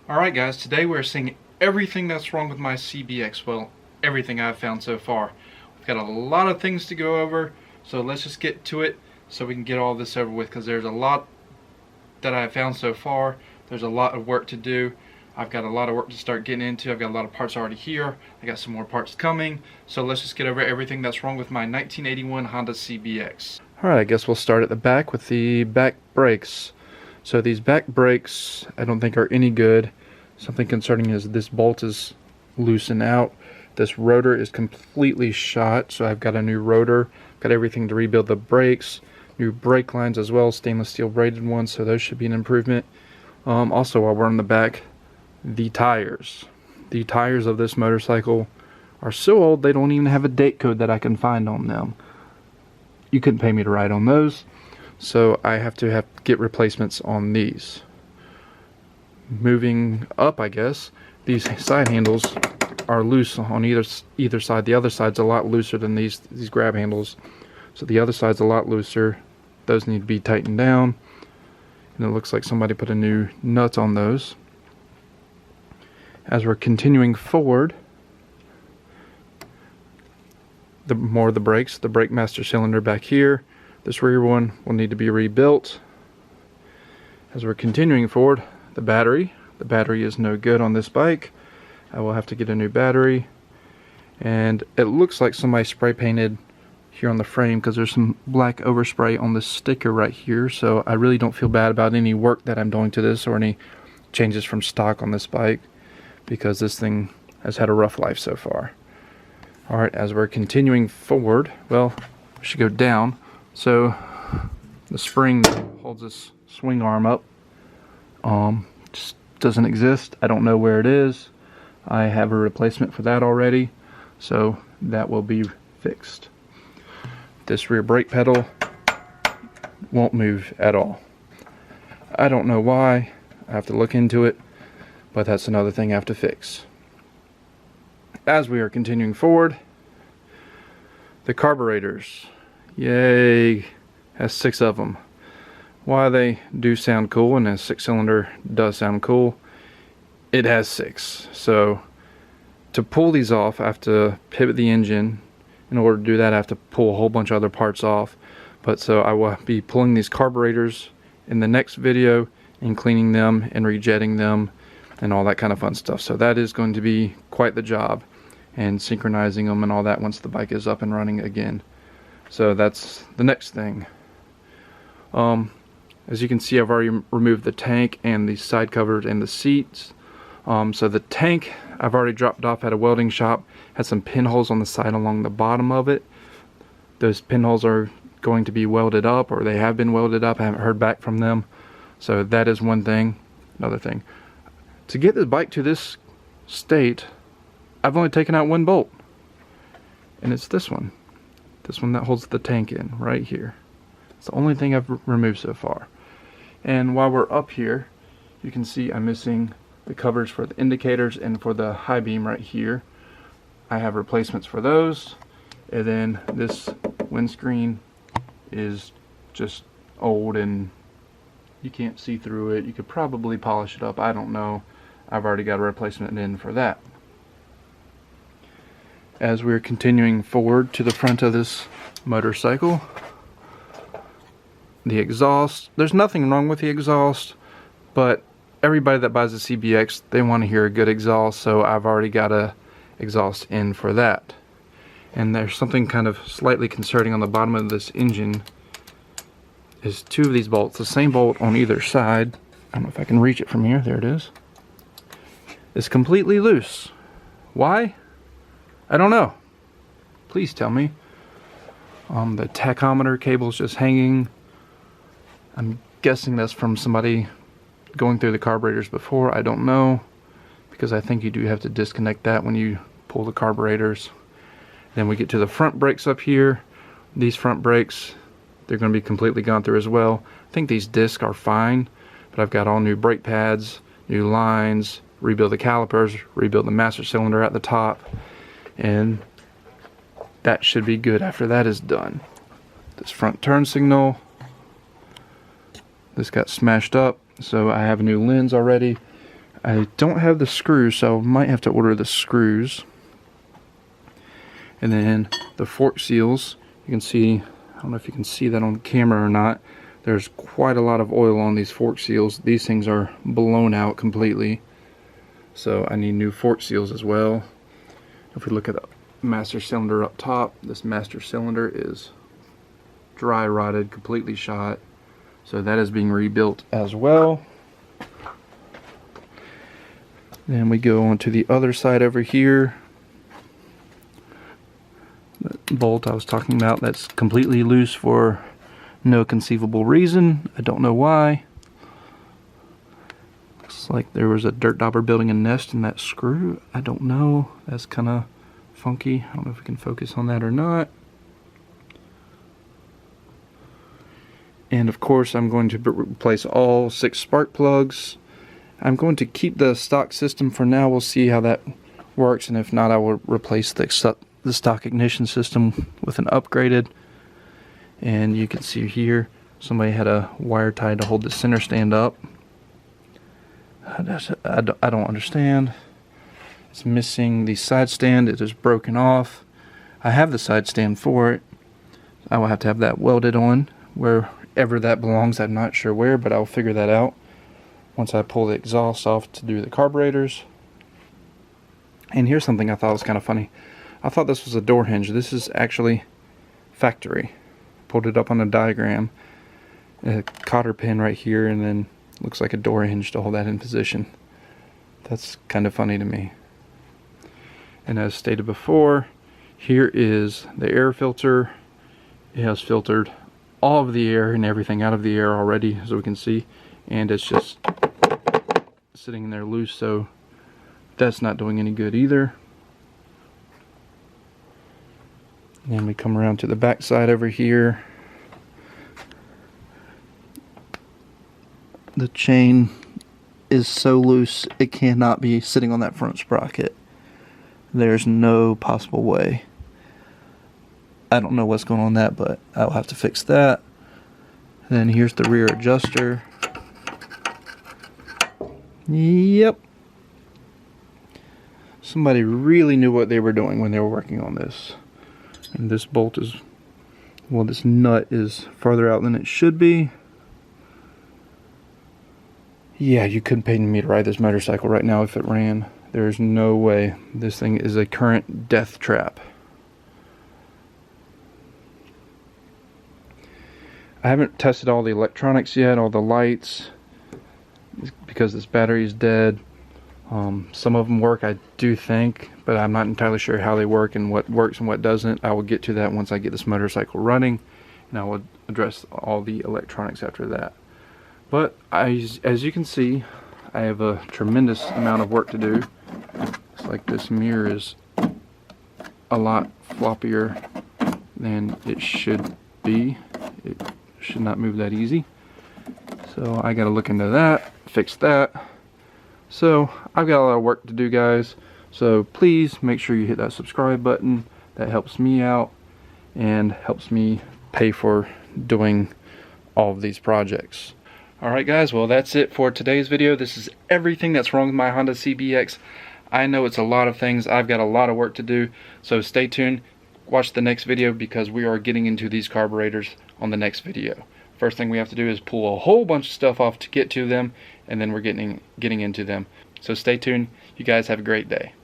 Alright guys, today we're seeing everything that's wrong with my CBX. Well, everything I've found so far. We've got a lot of things to go over, so let's just get to it so we can get all this over with, because there's a lot that I've found so far. There's a lot of work to do. I've got a lot of work to start getting into. I've got a lot of parts already here. I got some more parts coming. So let's just get over everything that's wrong with my 1981 Honda CBX. Alright, I guess we'll start at the back with the back brakes. So these back brakes I don't think are any good. Something concerning is this bolt is loosened out. This rotor is completely shot, so I've got a new rotor. Got everything to rebuild the brakes. New brake lines as well, stainless steel braided ones, so those should be an improvement. Also, while we're on the back, the tires. The tires of this motorcycle are so old they don't even have a date code that I can find on them. You couldn't pay me to ride on those, so I have to get replacements on these. Moving up, I guess, these side handles are loose on either side. The other side's a lot looser than these grab handles, so the other side's a lot looser. Those need to be tightened down, and it looks like somebody put a new nut on those. As we're continuing forward, the more of the brakes, the brake master cylinder back here, this rear one will need to be rebuilt. As we're continuing forward, the battery is no good on this bike. I will have to get a new battery, and it looks like somebody spray painted here on the frame because there's some black overspray on the sticker right here, so I really don't feel bad about any work that I'm doing to this or any changes from stock on this bike, because this thing has had a rough life so far. Alright, as we're continuing forward, well, we should go down. So the spring that holds this swing arm up just doesn't exist. I don't know where it is. I have a replacement for that already, so that will be fixed. This rear brake pedal won't move at all. I don't know why. I have to look into it, but that's another thing I have to fix. As we are continuing forward, the carburetors, yay, has 6 of them. Why they do sound cool, and a 6-cylinder does sound cool, it has 6. So to pull these off, I have to pivot the engine. In order to do that, I have to pull a whole bunch of other parts off. But so I will be pulling these carburetors in the next video and cleaning them and rejetting them and all that kind of fun stuff. So that is going to be quite the job, and synchronizing them and all that once the bike is up and running again. So that's the next thing. As you can see, I've already removed the tank and the side covers and the seats. So the tank I've already dropped off at a welding shop. Had some pinholes on the side along the bottom of it. Those pinholes are going to be welded up, or they have been welded up. I haven't heard back from them. So that is one thing. Another thing, to get this bike to this state, I've only taken out one bolt, and it's this one that holds the tank in right here. It's the only thing I've removed so far. And while we're up here, you can see I'm missing the covers for the indicators and for the high beam right here. I have replacements for those, and then this windscreen is just old and you can't see through it. You could probably polish it up, I don't know. I've already got a replacement in for that. As we're continuing forward to the front of this motorcycle, the exhaust, there's nothing wrong with the exhaust, but everybody that buys a CBX, they want to hear a good exhaust, so I've already got a exhaust in for that. And there's something kind of slightly concerning on the bottom of this engine. Is 2 of these bolts, the same bolt on either side. I don't know if I can reach it from here. There it is. It's completely loose. Why? I don't know. Please tell me. The tachometer cable's just hanging. I'm guessing that's from somebody going through the carburetors before. I don't know, because I think you do have to disconnect that when you pull the carburetors. Then we get to the front brakes up here. These front brakes, they're going to be completely gone through as well. I think these discs are fine, but I've got all new brake pads, new lines, rebuild the calipers, rebuild the master cylinder at the top, and that should be good after that is done. This front turn signal, this got smashed up, so I have a new lens already. I don't have the screws, so I might have to order the screws. And then the fork seals, you can see, I don't know if you can see that on camera or not, there's quite a lot of oil on these fork seals. These things are blown out completely, so I need new fork seals as well. If we look at the master cylinder up top, this master cylinder is dry rotted, completely shot, so that is being rebuilt as well. Then we go on to the other side over here. The bolt I was talking about, that's completely loose for no conceivable reason. I don't know why. Looks like there was a dirt dauber building a nest in that screw. I don't know. That's kind of funky. I don't know if we can focus on that or not. And of course I'm going to replace all 6 spark plugs. I'm going to keep the stock system for now. We'll see how that works, and if not, I will replace the stock ignition system with an upgraded. And you can see here somebody had a wire tied to hold the center stand up. I don't understand. It's missing the side stand. It is broken off. I have the side stand for it. I will have to have that welded on wherever that belongs. I'm not sure where, but I'll figure that out once I pull the exhaust off to do the carburetors. And here's something I thought was kind of funny. I thought this was a door hinge. This is actually factory. Pulled it up on a diagram. A cotter pin right here, and then looks like a door hinge to hold that in position. That's kind of funny to me. And as stated before, here is the air filter. It has filtered all of the air and everything out of the air already, as we can see, and it's just sitting there loose, so that's not doing any good either. And we come around to the back side over here. The chain is so loose it cannot be sitting on that front sprocket. There's no possible way. I don't know what's going on with that, but I'll have to fix that. And then here's the rear adjuster. Yep. Somebody really knew what they were doing when they were working on this. And this bolt is, well, this nut is farther out than it should be. Yeah, you couldn't pay me to ride this motorcycle right now if it ran. There's no way. This thing is a current death trap. I haven't tested all the electronics yet, all the lights, because this battery is dead. Some of them work, I do think, but I'm not entirely sure how they work and what works and what doesn't. I will get to that once I get this motorcycle running, and I will address all the electronics after that. But as you can see, I have a tremendous amount of work to do. It's like this mirror is a lot floppier than it should be. It should not move that easy. So I gotta look into that, fix that. So I've got a lot of work to do, guys. So please make sure you hit that subscribe button. That helps me out and helps me pay for doing all of these projects. Alright guys, well that's it for today's video. This is everything that's wrong with my Honda CBX. I know it's a lot of things. I've got a lot of work to do. So stay tuned. Watch the next video because we are getting into these carburetors on the next video. First thing we have to do is pull a whole bunch of stuff off to get to them, and then we're getting into them. So stay tuned. You guys have a great day.